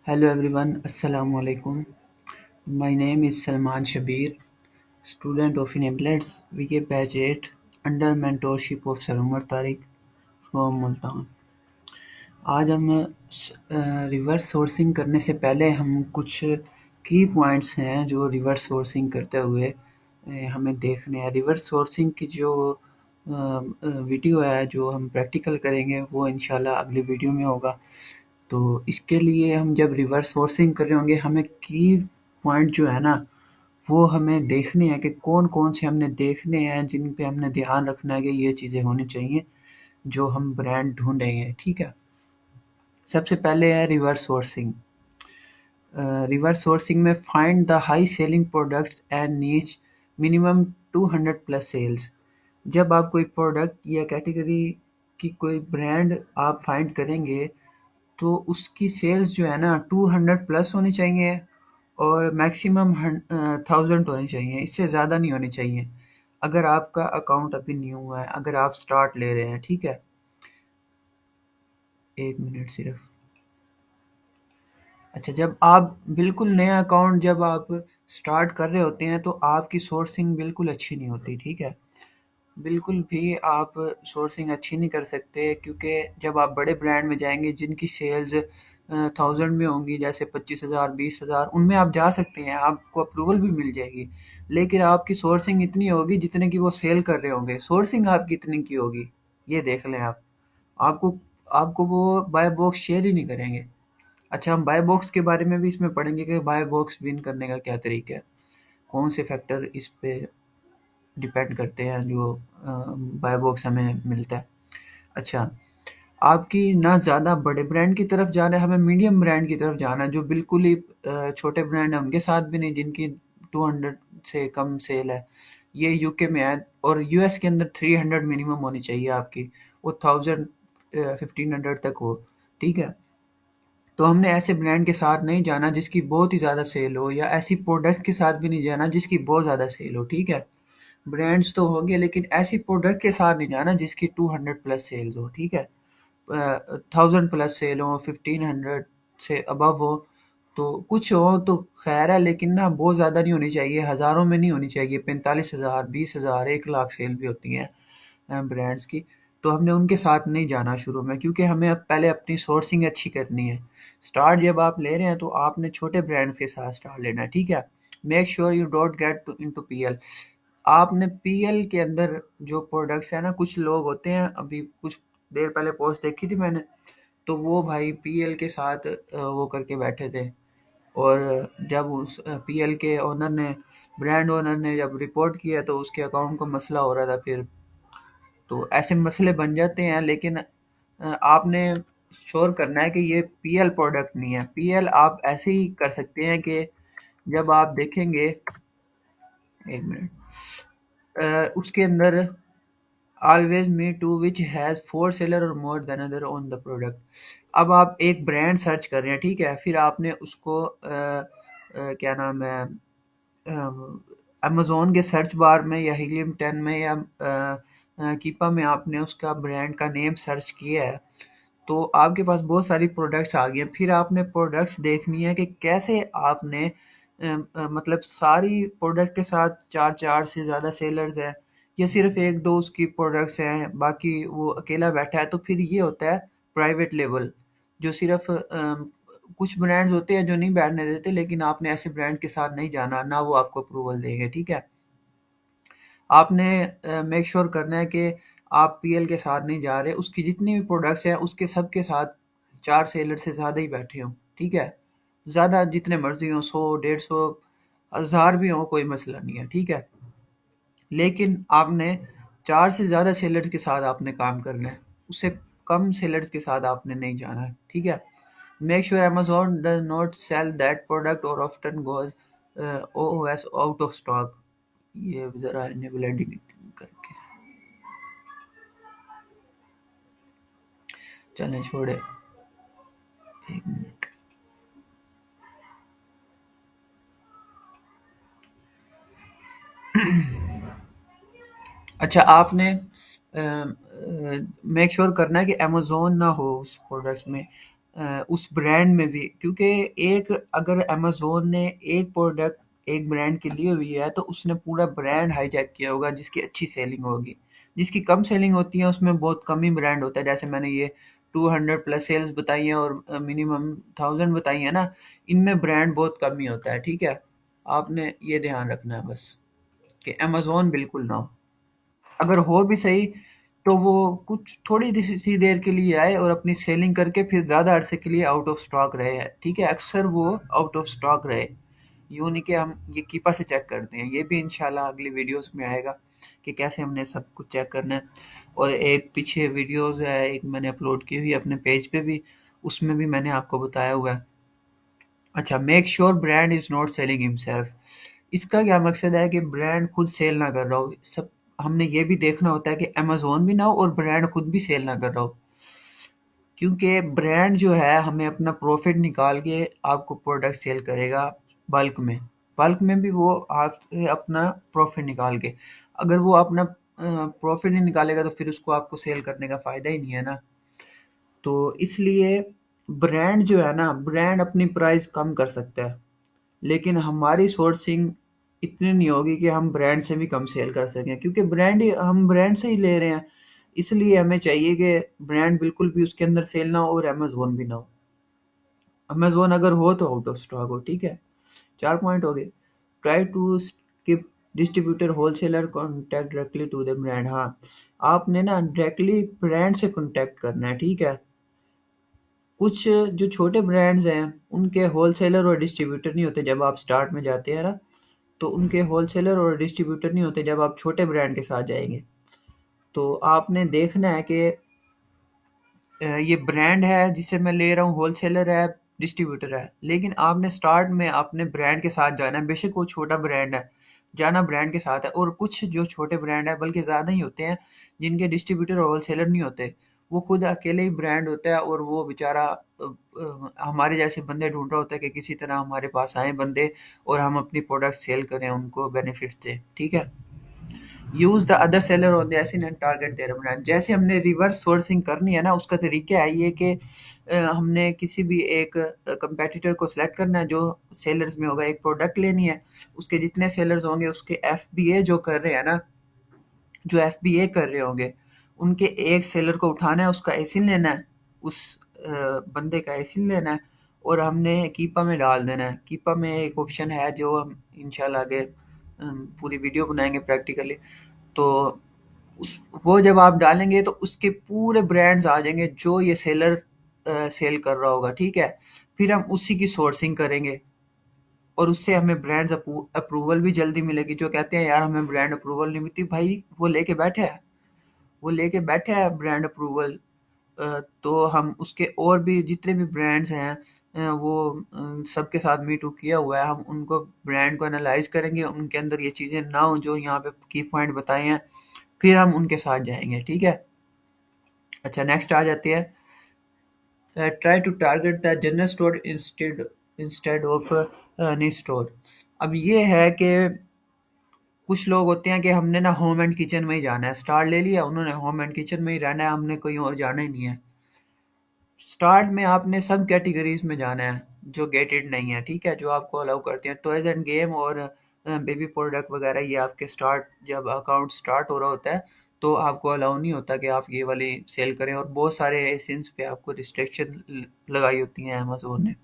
Hello everyone, Assalamu alaikum. My name is Salman Shabir, student of Enablers VK Batch 8 under mentorship of Sir Umar Tariq from Multan. आज हम reverse sourcing करने से पहले हम कुछ की पॉइंट्स हैं जो रिवर्स सोर्सिंग करते हुए हमें देखने हैं। रिवर्स सोर्सिंग की जो वीडियो है जो हम प्रैक्टिकल करेंगे वो इंशाल्लाह अगली वीडियो में होगा। तो इसके लिए हम जब रिवर्स सोर्सिंग कर रहे होंगे हमें की पॉइंट जो है ना वो हमें देखने हैं कि कौन-कौन से हमने देखने हैं जिन पे हमने ध्यान रखना है कि ये चीज़ें होनी चाहिए जो हम ब्रांड ढूँढेंगे, ठीक है? सबसे पहले है रिवर्स सोर्सिंग। रिवर्स सोर्सिंग में find the high selling products and नीच मिनिमम 200 प्लस सेल्स। जब आप कोई प्रोडक्ट या कैटेगरी की कोई ब्रांड आप फाइंड करेंगे तो उसकी सेल्स जो है ना 200 प्लस होनी चाहिए और मैक्सिमम 1000 होनी चाहिए, इससे ज़्यादा नहीं होनी चाहिए। अगर आपका अकाउंट अभी न्यू है, अगर आप स्टार्ट ले रहे हैं, ठीक है? एक मिनट सिर्फ। अच्छा, जब आप बिल्कुल नया अकाउंट जब आप स्टार्ट कर रहे होते हैं तो आपकी सोर्सिंग बिल्कुल अच्छी नहीं होती, ठीक है? बिल्कुल भी आप सोर्सिंग अच्छी नहीं कर सकते क्योंकि जब आप बड़े ब्रांड में जाएँगे जिनकी सेल्स 1000 में होंगी जैसे 25,000 20,000 उनमें आप जा सकते हैं, आपको अप्रूवल भी मिल जाएगी। लेकिन आपकी सोर्सिंग इतनी होगी जितने की वो सेल कर रहे होंगे, सोर्सिंग आपकी कितने की होगी, ये देख लें आप। आपको आपको वो बाय बॉक्स शेयर ही नहीं करेंगे। अच्छा, हम बाय बॉक्स के बारे में भी इसमें पढ़ेंगे कि बाय बॉक्स विन करने का क्या तरीका है, कौन से फैक्टर इस पे डिपेंड करते हैं जो बाय बॉक्स हमें मिलता है। अच्छा, आपकी ना ज़्यादा बड़े ब्रांड की तरफ जाना है, हमें मीडियम ब्रांड की तरफ जाना है जो बिल्कुल ही छोटे ब्रांड हैं उनके साथ भी नहीं जिनकी 200 से कम सेल है। ये यूके में है और यूएस के अंदर 300 मिनिमम होनी चाहिए आपकी, वो 1000 1500 तक हो, ठीक है? तो हमने ऐसे ब्रांड के साथ नहीं जाना जिसकी बहुत ही ज़्यादा सेल हो या ऐसी प्रोडक्ट के साथ भी नहीं जाना जिसकी बहुत ज़्यादा सेल हो, ठीक है? ब्रांड्स तो होंगे लेकिन ऐसी प्रोडक्ट के साथ नहीं जाना जिसकी 200 प्लस सेल्स हो, ठीक है? 1000 प्लस सेल हो, 1500 से अबव हो, तो कुछ हो तो खैर है लेकिन ना बहुत ज़्यादा नहीं होनी चाहिए, हज़ारों में नहीं होनी चाहिए, 45,000 20,000 1 लाख सेल भी होती हैं ब्रांड्स की। तो हमने उनके साथ नहीं जाना शुरू में क्योंकि हमें अब पहले अपनी सोर्सिंग अच्छी करनी है। स्टार्ट जब आप ले रहे हैं तो आपने छोटे ब्रांड्स के साथ स्टार्ट लेना है, ठीक है? Make sure you don't get into PL. आपने पीएल के अंदर जो प्रोडक्ट्स है ना कुछ लोग होते हैं, अभी कुछ देर पहले पोस्ट देखी थी मैंने, तो वो भाई पीएल के साथ वो करके बैठे थे और जब उस पीएल के ओनर ने ब्रांड ओनर ने जब रिपोर्ट किया तो उसके अकाउंट को मसला हो रहा था फिर। तो ऐसे मसले बन जाते हैं लेकिन आपने श्योर करना है कि ये पीएल प्रोडक्ट नहीं है। पीएल आप ऐसे ही कर सकते हैं कि जब आप देखेंगे, एक मिनट, उसके अंदर always me to which has 4 seller और more than other on the product. अब आप एक ब्रांड सर्च कर रहे हैं, ठीक है? फिर आपने उसको क्या नाम है, अमेज़न के सर्च बार में या हीलियम 10 में या कीपा में आपने उसका ब्रांड का नेम सर्च किया है, तो आपके पास बहुत सारी प्रोडक्ट्स आ गई हैं। फिर आपने प्रोडक्ट्स देखनी है कि कैसे आपने मतलब सारी प्रोडक्ट के साथ 4-4 से ज़्यादा सेलर्स हैं या सिर्फ़ 1-2 उसकी प्रोडक्ट्स हैं, बाकी वो अकेला बैठा है, तो फिर ये होता है प्राइवेट लेबल, जो सिर्फ़ कुछ ब्रांड्स होते हैं जो नहीं बैठने देते लेकिन आपने ऐसे ब्रांड के साथ नहीं जाना, ना वो आपको अप्रूवल देंगे, ठीक है? आपने मेक श्योर करना है कि आप पीएल के साथ नहीं जा रहे, उसकी जितनी भी प्रोडक्ट्स हैं उसके सब के साथ 4 सेलर से ज़्यादा ही बैठे हों, ठीक है? ज़्यादा जितने मर्ज़ी हों, 100, 150, 1000 भी हों, कोई मसला नहीं है, ठीक है? लेकिन आपने 4 से ज़्यादा सेलर्स के साथ आपने काम करना है, उससे कम सेलर्स के साथ आपने नहीं जाना है, ठीक है? Make sure Amazon does not sell that product और often goes OOS out of stock. ये ज़रा इनेबल एडिटिंग करके चलें छोड़े, एक मिनट। अच्छा, आपने मेक श्योर करना है कि अमेज़न ना हो उस प्रोडक्ट्स में। उस ब्रांड में भी, क्योंकि एक अगर अमेज़न ने एक प्रोडक्ट एक ब्रांड की ली हुई है तो उसने पूरा ब्रांड हाईजैक किया होगा जिसकी अच्छी सेलिंग होगी। जिसकी कम सेलिंग होती है उसमें बहुत कम ही ब्रांड होता है, जैसे मैंने ये 200 प्लस सेल्स बताई हैं और मिनिमम 1000 बताई है ना, इनमें ब्रांड बहुत कम ही होता है, ठीक है? आपने ये ध्यान रखना है बस कि अमेज़न बिल्कुल ना हो। अगर हो भी सही तो वो कुछ थोड़ी सी देर के लिए आए और अपनी सेलिंग करके फिर ज़्यादा अरसे के लिए आउट ऑफ स्टॉक रहे है, ठीक है? अक्सर वो आउट ऑफ स्टॉक रहे, यूँ नहीं कि हम ये कीपा से चेक करते हैं, ये भी इंशाल्लाह अगली वीडियोस में आएगा कि कैसे हमने सब कुछ चेक करना है। और एक पीछे वीडियोस है, एक मैंने अपलोड की हुई है अपने पेज पे भी, उसमें भी मैंने आपको बताया हुआ है। अच्छा, make sure brand is not selling himself. इसका क्या मकसद है कि ब्रांड खुद सेल ना कर रहा हो। सब हमने ये भी देखना होता है कि अमेज़न भी ना हो और ब्रांड खुद भी सेल ना कर रहा हो। क्योंकि ब्रांड जो है हमें अपना प्रॉफ़िट निकाल के आपको प्रोडक्ट सेल करेगा बल्क में। बल्क में भी वो आपसे अपना प्रॉफ़िट निकाल के। अगर वो अपना प्रॉफ़िट नहीं निकालेगा तो फिर उसको आपको सेल करने का फ़ायदा ही नहीं है ना। तो इसलिए ब्रांड जो है ना, ब्रांड अपनी प्राइस कम कर सकता है। लेकिन हमारी सोर्सिंग इतनी नहीं होगी कि हम ब्रांड से भी कम सेल कर सकें, क्योंकि ब्रांड ही हम ब्रांड से ही ले रहे हैं। इसलिए हमें चाहिए कि ब्रांड बिल्कुल भी उसके अंदर सेल ना हो और अमेज़न भी ना हो। अमेज़न अगर हो तो आउट ऑफ स्टॉक हो, ठीक है? 4 पॉइंट हो गए। Try to skip distributor wholesaler contact directly to the brand. हाँ, आपने ना डायरेक्टली ब्रांड से कॉन्टैक्ट करना है, ठीक है? कुछ जो छोटे ब्रांड्स हैं, उनके होलसेलर और डिस्ट्रीब्यूटर नहीं होते जब आप स्टार्ट में जाते हैं ना, तो उनके होलसेलर और डिस्ट्रीब्यूटर नहीं होते जब आप छोटे ब्रांड के साथ जाएँगे। तो आपने देखना है कि ये ब्रांड है जिसे मैं ले रहा हूँ, होलसेलर है, डिस्ट्रीब्यूटर है, लेकिन आपने स्टार्ट में अपने ब्रांड के साथ जाना है। बेशक वो छोटा ब्रांड है, जाना ब्रांड के साथ है। और कुछ जो छोटे ब्रांड है, बल्कि ज़्यादा ही होते हैं, जिनके डिस्ट्रीब्यूटर और होलसेलर नहीं होते, वो खुद अकेले ही ब्रांड होता है और वो बेचारा हमारे जैसे बंदे ढूंढ रहा होता है कि किसी तरह हमारे पास आए बंदे और हम अपनी प्रोडक्ट सेल करें, उनको बेनिफिट्स दें, ठीक है? Use the other seller on the ASIN and target their brand. जैसे हमने रिवर्स सोर्सिंग करनी है ना, उसका तरीका है ये कि हमने किसी भी एक कंपेटिटर को सिलेक्ट करना है जो सेलर्स में होगा, एक प्रोडक्ट लेनी है, उसके जितने सेलर्स होंगे उसके एफबीए जो कर रहे हैं ना, जो एफबीए कर रहे होंगे, उनके एक सेलर को उठाना है, उसका एसिन लेना है, उस बंदे का एसिन लेना है और हमने कीपा में डाल देना है। कीपा में एक ऑप्शन है जो हम इंशाल्लाह आगे पूरी वीडियो बनाएंगे प्रैक्टिकली। तो उस वो जब आप डालेंगे तो उसके पूरे ब्रांड्स आ जाएंगे जो ये सेलर सेल कर रहा होगा, ठीक है? फिर हम उसी की सोर्सिंग करेंगे और उससे हमें ब्रांड्स अप्रूवल भी जल्दी मिलेगी। जो कहते हैं यार हमें ब्रांड अप्रूवल नहीं मिलती, भाई वो लेके बैठे है, वो लेके बैठे है ब्रांड अप्रूवल। तो हम उसके और भी जितने भी ब्रांड्स हैं, वो सबके साथ मी टू किया हुआ है। हम उनको ब्रांड को एनालाइज करेंगे, उनके अंदर ये चीज़ें ना हो जो यहाँ पे की पॉइंट बताए हैं, फिर हम उनके साथ जाएंगे, ठीक है? अच्छा, नेक्स्ट आ जाती है, try to target the general store instead instead of knee store. अब ये है कि कुछ लोग होते हैं कि हमने ना होम एंड किचन में ही जाना है, स्टार ले लिया उन्होंने, होम एंड किचन में ही रहना है, हमने कहीं और जाना ही नहीं है। स्टार्ट में आपने सब कैटेगरीज में जाना है जो गेटेड नहीं है, ठीक है? जो आपको अलाउ करते हैं टॉयज एंड गेम और बेबी प्रोडक्ट वगैरह, ये आपके स्टार्ट जब अकाउंट स्टार्ट हो रहा होता है तो आपको अलाउ नहीं होता कि आप ये वाली सेल करें। और बहुत सारे एसेंस पे आपको रिस्ट्रिक्शन लगाई होती हैं अमेजोन ने।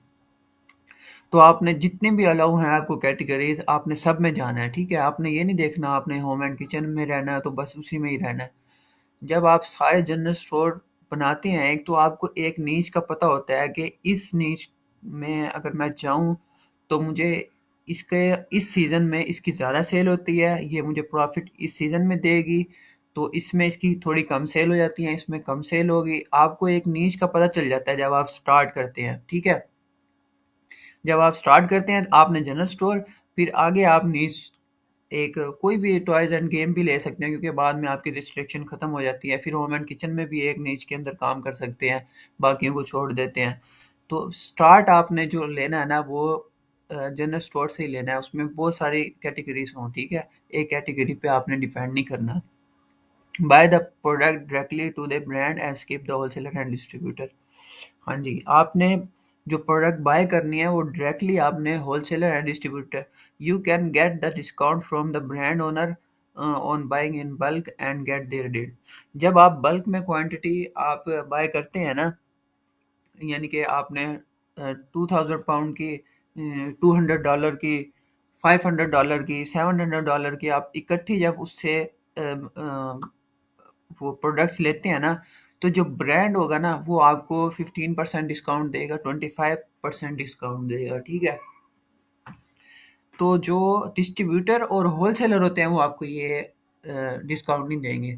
तो आपने जितने भी अलाउ हैं आपको कैटेगरीज, आपने सब में जाना है, ठीक है? आपने ये नहीं देखना आपने होम एंड किचन में रहना है तो बस उसी में ही रहना है। जब आप सारे जनरल स्टोर बनाते हैं, एक तो आपको एक नीश का पता होता है कि इस नीश में अगर मैं जाऊं तो मुझे इसके इस सीज़न में इसकी ज़्यादा सेल होती है, ये मुझे प्रॉफिट इस सीज़न में देगी, तो इसमें इसकी थोड़ी कम सेल हो जाती है, इसमें कम सेल होगी। आपको एक नीश का पता चल जाता है जब आप स्टार्ट करते हैं, ठीक है? जब आप स्टार्ट करते हैं आपने जनरल स्टोर, फिर आगे आप नीश एक कोई भी टॉयज एंड गेम भी ले सकते हैं, क्योंकि बाद में आपकी रिस्ट्रिक्शन खत्म हो जाती है। फिर होम एंड किचन में भी एक नीच के अंदर काम कर सकते हैं, बाकियों को छोड़ देते हैं। तो स्टार्ट आपने जो लेना है ना वो जनरल स्टोर से ही लेना है, उसमें बहुत सारी कैटेगरीज हों, ठीक है? एक कैटेगरी पे आपने डिपेंड नहीं करना। Buy the product directly to the brand and skip the wholesaler and distributor. हाँ जी, आपने जो प्रोडक्ट बाय करनी है वो डायरेक्टली आपने wholesaler and distributor, you can get the discount from the brand owner on buying in bulk and get their deal. जब आप बल्क में क्वांटिटी आप बाय करते हैं ना, यानी कि आपने 2000 पाउंड की, $200 की, $500 की, $700 की, आप इकट्ठी जब उससे वो प्रोडक्ट्स लेते हैं ना, तो जो ब्रांड होगा ना वो आपको 15% डिस्काउंट देगा, 25% डिस्काउंट देगा, ठीक है। तो जो डिस्ट्रीब्यूटर और होलसेलर होते हैं वो आपको ये डिस्काउंट नहीं देंगे,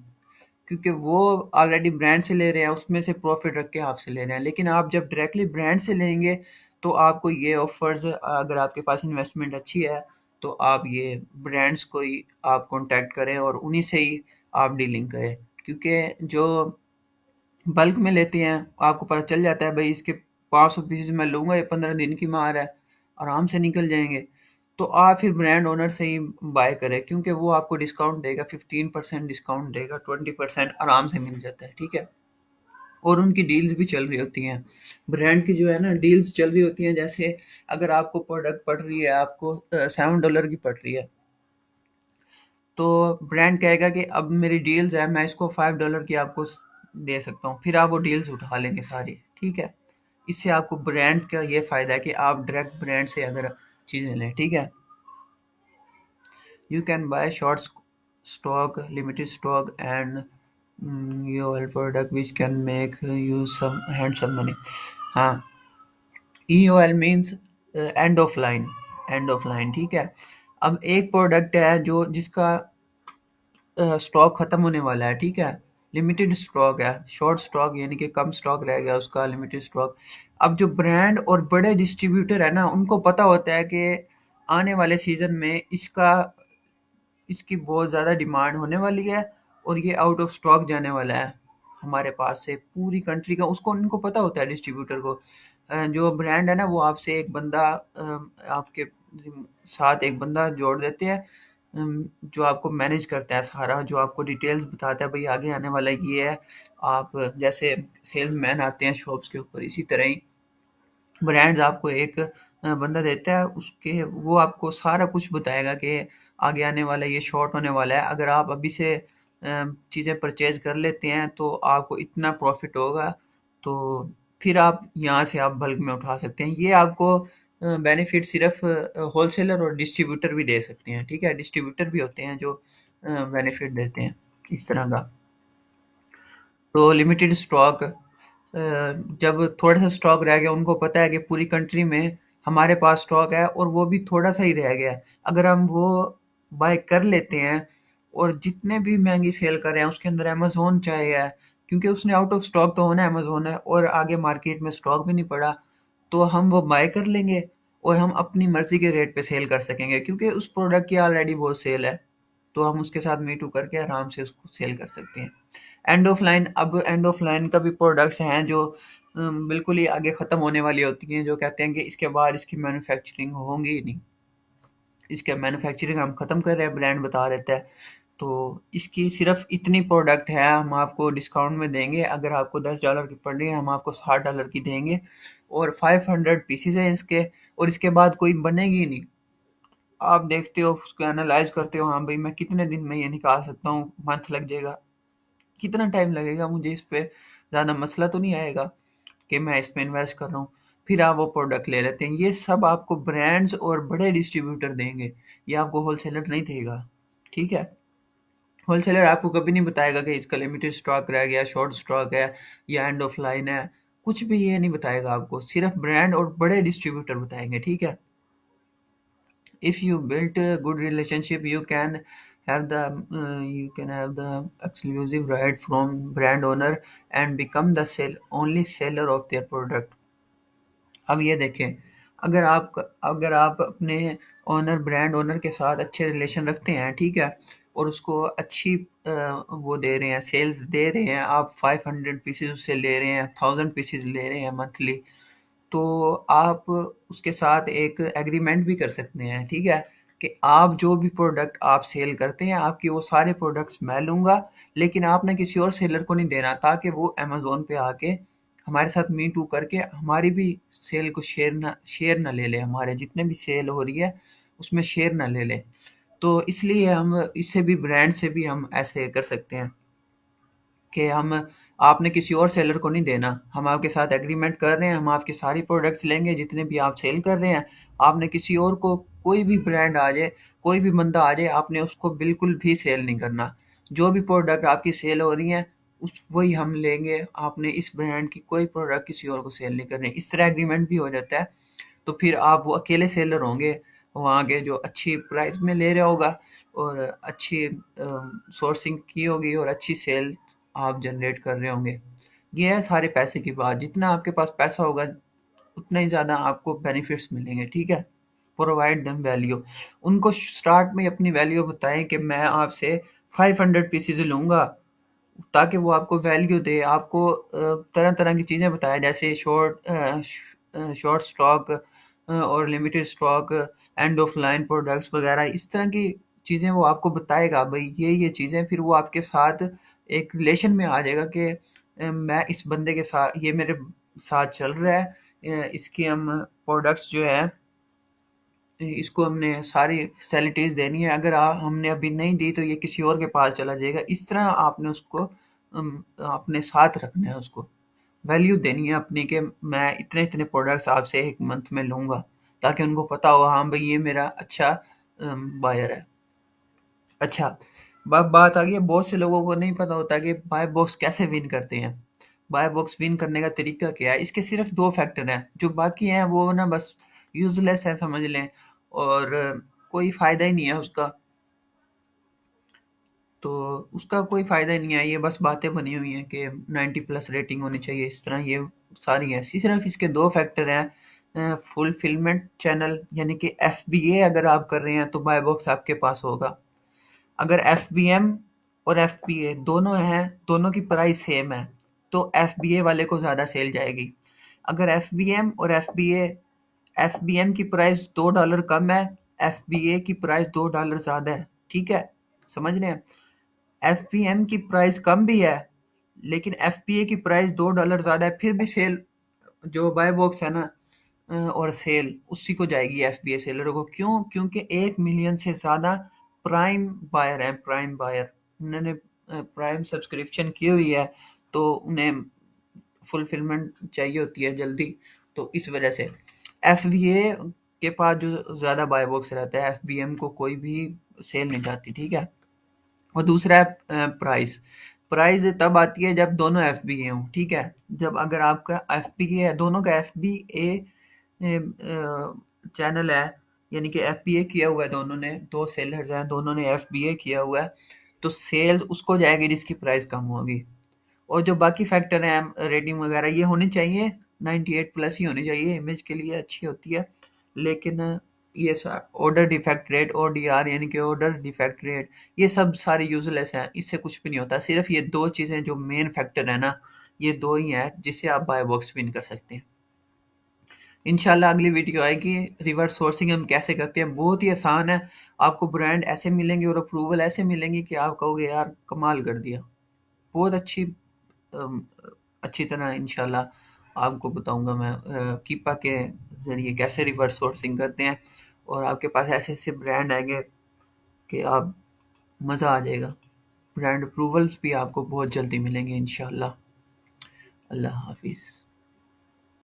क्योंकि वो ऑलरेडी ब्रांड से ले रहे हैं, उसमें से प्रॉफिट रख के आपसे ले रहे हैं। लेकिन आप जब डायरेक्टली ब्रांड से लेंगे तो आपको ये ऑफर्स, अगर आपके पास इन्वेस्टमेंट अच्छी है तो आप ये ब्रांड्स को ही आप कांटेक्ट करें और उन्हीं से ही आप डीलिंग करें, क्योंकि जो बल्क में लेते हैं आपको पता चल जाता है भाई इसके 500 पीसेज मैं लूँगा, ये 15 दिन की मार है, आराम से निकल जाएंगे। तो आप फिर ब्रांड ओनर से ही बाय करें, क्योंकि वो आपको डिस्काउंट देगा, 15% डिस्काउंट देगा, 20% आराम से मिल जाता है, ठीक है। और उनकी डील्स भी चल रही होती हैं, ब्रांड की जो है ना डील्स चल रही होती हैं। जैसे अगर आपको प्रोडक्ट पड़ रही है, आपको $7 की पड़ रही है, तो ब्रांड कहेगा कि अब मेरी डील्स है, मैं इसको $5 की आपको दे सकता हूँ, फिर आप वो डील्स उठा लेंगे सारी, ठीक है। इससे आपको ब्रांड्स का ये फ़ायदा है कि आप डायरेक्ट ब्रांड से अगर चीज़ें लें, ठीक है। You can buy short stock, limited stock and your product which can make you some handsome money. हाँ, EOL means end of line, end of line, ठीक है। अब एक प्रोडक्ट है जो जिसका स्टॉक खत्म होने वाला है, ठीक है, लिमिटेड स्टॉक है, शॉर्ट स्टॉक यानी कि कम स्टॉक रह गया उसका, लिमिटेड स्टॉक। अब जो ब्रांड और बड़े डिस्ट्रीब्यूटर है ना, उनको पता होता है कि आने वाले सीजन में इसकी बहुत ज़्यादा डिमांड होने वाली है और ये आउट ऑफ स्टॉक जाने वाला है हमारे पास से पूरी कंट्री का, उसको उनको पता होता है डिस्ट्रीब्यूटर को। जो ब्रांड है ना वो आपसे एक बंदा, आपके साथ एक बंदा जोड़ देते हैं, जो आपको मैनेज करता है सारा, जो आपको डिटेल्स बताता है भाई आगे आने वाला ये है। आप जैसे सेल्समैन आते हैं शॉप्स के ऊपर, इसी तरह ही ब्रांड्स आपको एक बंदा देता है, उसके वो आपको सारा कुछ बताएगा कि आगे आने वाला ये शॉर्ट होने वाला है, अगर आप अभी से चीज़ें परचेज कर लेते हैं तो आपको इतना प्रॉफिट होगा। तो फिर आप यहाँ से आप बल्क में उठा सकते हैं। ये आपको बेनिफिट सिर्फ होलसेलर और डिस्ट्रीब्यूटर भी दे सकते हैं, ठीक है। डिस्ट्रीब्यूटर भी होते हैं जो बेनिफिट देते हैं इस तरह का। तो लिमिटेड स्टॉक, जब थोड़ा सा स्टॉक रह गया, उनको पता है कि पूरी कंट्री में हमारे पास स्टॉक है और वो भी थोड़ा सा ही रह गया है, अगर हम वो बाय कर लेते हैं और जितने भी महंगी सेल कर रहे हैं उसके अंदर अमेजोन चाहिए है, क्योंकि उसने आउट ऑफ स्टॉक तो होना है, अमेजोन है और आगे मार्केट में स्टॉक भी नहीं पड़ा, तो हम वो बाय कर लेंगे और हम अपनी मर्जी के रेट पे सेल कर सकेंगे, क्योंकि उस प्रोडक्ट की ऑलरेडी बहुत सेल है, तो हम उसके साथ मी टू करके आराम से उसको सेल कर सकते हैं। एंड ऑफ लाइन, अब एंड ऑफ लाइन का भी प्रोडक्ट्स हैं जो बिल्कुल ही आगे ख़त्म होने वाली होती हैं, जो कहते हैं कि इसके बाद इसकी मैन्युफैक्चरिंग होंगी ही नहीं, इसके मैन्युफैक्चरिंग हम ख़त्म कर रहे हैं, ब्रांड बता देता है। तो इसकी सिर्फ इतनी प्रोडक्ट है, हम आपको डिस्काउंट में देंगे, अगर आपको $10 की पड़ रही है हम आपको $60 की देंगे, और 500 पीसेज हैं इसके, और इसके बाद कोई बनेगी ही नहीं। आप देखते हो, उसको एनालाइज करते हो, हाँ भाई मैं कितने दिन में ये निकाल सकता हूँ, मंथ लग जाएगा, कितना टाइम लगेगा मुझे, इस पे ज़्यादा मसला तो नहीं आएगा कि मैं इस पे इन्वेस्ट कर रहा हूँ। फिर आप वो प्रोडक्ट ले लेते हैं। ये सब आपको ब्रांड्स और बड़े डिस्ट्रीब्यूटर देंगे, ये आपको होलसेलर नहीं देगा, ठीक है। होलसेलर आपको कभी नहीं बताएगा कि इसका लिमिटेड स्टॉक रह गया, शॉर्ट स्टॉक है या एंड ऑफ लाइन है, कुछ भी ये नहीं बताएगा आपको, सिर्फ ब्रांड और बड़े डिस्ट्रीब्यूटर बताएंगे, ठीक है। If you build a good relationship, you can have the exclusive right from brand owner and become the only seller of their product. अब ये देखें, अगर आप अपने ओनर, ब्रांड ओनर के साथ अच्छे रिलेशन रखते हैं, ठीक है, और उसको अच्छी वो दे रहे हैं, सेल्स दे रहे हैं, आप 500 पीसेज उससे ले रहे हैं, 1000 पीसेज ले रहे हैं मंथली, तो आप उसके साथ एक एग्रीमेंट भी कर सकते हैं, ठीक है, कि आप जो भी प्रोडक्ट आप सेल करते हैं, आपकी वो सारे प्रोडक्ट्स मैं लूँगा, लेकिन आपने किसी और सेलर को नहीं देना, ताकि वो अमेज़न पे आके हमारे साथ मी टू करके हमारी भी सेल को शेयर ना ले ले, हमारे जितने भी सेल हो रही है उसमें शेयर ना ले ले। तो इसलिए हम इससे भी ब्रांड से भी हम ऐसे कर सकते हैं कि हम आपने किसी और सेलर को नहीं देना, हम आपके साथ एग्रीमेंट कर रहे हैं, हम आपके सारी प्रोडक्ट्स लेंगे जितने भी आप सेल कर रहे हैं। आपने किसी और को, कोई भी ब्रांड आ जाए, कोई भी बंदा आ जाए, आपने उसको बिल्कुल भी सेल नहीं करना। जो भी प्रोडक्ट आपकी सेल हो रही हैं उस वही हम लेंगे, आपने इस ब्रांड की कोई प्रोडक्ट किसी और को सेल नहीं करनी। इस तरह एग्रीमेंट भी हो जाता है। तो फिर आप वो अकेले सेलर होंगे वहाँ के, जो अच्छी प्राइस में ले रहा होगा और अच्छी सोर्सिंग की होगी और अच्छी सेल आप जनरेट कर रहे होंगे। ये है सारे पैसे की बात। जितना आपके पास पैसा होगा उतना ही ज़्यादा आपको बेनिफिट्स मिलेंगे, ठीक है? Provide them value. उनको स्टार्ट में अपनी वैल्यू बताएं कि मैं आपसे 500 पीसीज लूँगा, ताकि वो आपको वैल्यू दे, आपको तरह तरह की चीज़ें बताए, जैसे शॉर्ट स्टॉक और limited stock, and of line products वगैरह। इस तरह की चीज़ें वो आपको बताएगा, भाई ये चीज़ें। फिर वो आपके साथ एक रिलेशन में आ जाएगा कि मैं इस बंदे के साथ, ये मेरे साथ चल रहा है, इसकी हम प्रोडक्ट्स जो है इसको हमने सारी फैसिलिटीज़ देनी है, अगर हमने अभी नहीं दी तो ये किसी और के पास चला जाएगा। इस तरह आपने उसको अपने साथ रखना है, उसको वैल्यू देनी है अपनी कि मैं इतने इतने प्रोडक्ट्स आपसे एक मंथ में लूँगा, ताकि उनको पता हो हाँ भाई ये मेरा अच्छा बायर है। अच्छा, बात आ गई है, बहुत से लोगों को नहीं पता होता कि बाय बॉक्स कैसे विन करते हैं। बाय बॉक्स विन करने का तरीका क्या है? इसके सिर्फ दो फैक्टर हैं, जो बाकी हैं वो ना बस यूजलेस है समझ लें, और कोई फायदा ही नहीं है उसका। तो उसका कोई फायदा ही नहीं है, ये बस बातें बनी हुई हैं कि 90 प्लस रेटिंग होनी चाहिए, इस तरह ये सारी है। सिर्फ इसके दो फैक्टर हैं, फुलफिलमेंट चैनल यानी कि FBA अगर आप कर रहे हैं तो बाय बॉक्स आपके पास होगा। अगर FBM और FBA दोनों हैं, दोनों की प्राइस सेम है, तो FBA वाले को ज़्यादा सेल जाएगी। अगर FBM और FBA, FBM की प्राइस $2 कम है, FBA की प्राइस $2 ज़्यादा है, ठीक है? समझ रहे हैं? FBM की प्राइस कम भी है, लेकिन FBA की प्राइस $2 ज़्यादा है, फिर भी सेल जो बाय बॉक्स है ना, और सेल उसी को जाएगी, FBA सेलर को। क्यों? क्योंकि 1 मिलियन से ज़्यादा प्राइम बायर हैं, प्राइम बायर। उन्होंने प्राइम सब्सक्रिप्शन की हुई है, तो उन्हें फुलफिलमेंट चाहिए होती है जल्दी, तो इस वजह से FBA के पास जो ज़्यादा बाय बॉक्स रहता है, FBM को कोई भी सेल नहीं जाती, ठीक है? और दूसरा है प्राइस। प्राइस तब आती है जब दोनों FBA हों, ठीक है? जब अगर आपका FBA है, दोनों का FBA चैनल है, यानी कि FBA किया हुआ है, दोनों ने, दो सेलर्स हैं, दोनों ने FBA किया हुआ है, तो सेल उसको जाएगी जिसकी प्राइस कम होगी। और जो बाकी फैक्टर हैं, रेटिंग वगैरह, ये होनी चाहिए 98 प्लस ही होनी चाहिए, इमेज के लिए अच्छी होती है। लेकिन ये ऑर्डर डिफेक्ट रेट, ODR यानी कि ऑर्डर डिफेक्ट रेट, ये सब सारे यूजलेस हैं, इससे कुछ भी नहीं होता। सिर्फ ये दो चीज़ें जो मेन फैक्टर है ना, ये दो ही हैं जिससे आप बाय बॉक्स विन कर सकते हैं। इंशाल्लाह अगली वीडियो आएगी, रिवर्स सोर्सिंग हम कैसे करते हैं। बहुत ही आसान है, आपको ब्रांड ऐसे मिलेंगे और अप्रूवल ऐसे मिलेंगी कि आप कहोगे यार कमाल कर दिया। बहुत अम, अच्छी तरह इंशाल्लाह आपको बताऊंगा मैं कीपा के ज़रिए कैसे रिवर्स सोर्सिंग करते हैं, और आपके पास ऐसे ऐसे ब्रांड आएंगे कि आप मज़ा आ जाएगा। ब्रांड अप्रूवल्स भी आपको बहुत जल्दी मिलेंगे इंशाल्लाह। अल्लाह हाफिज़।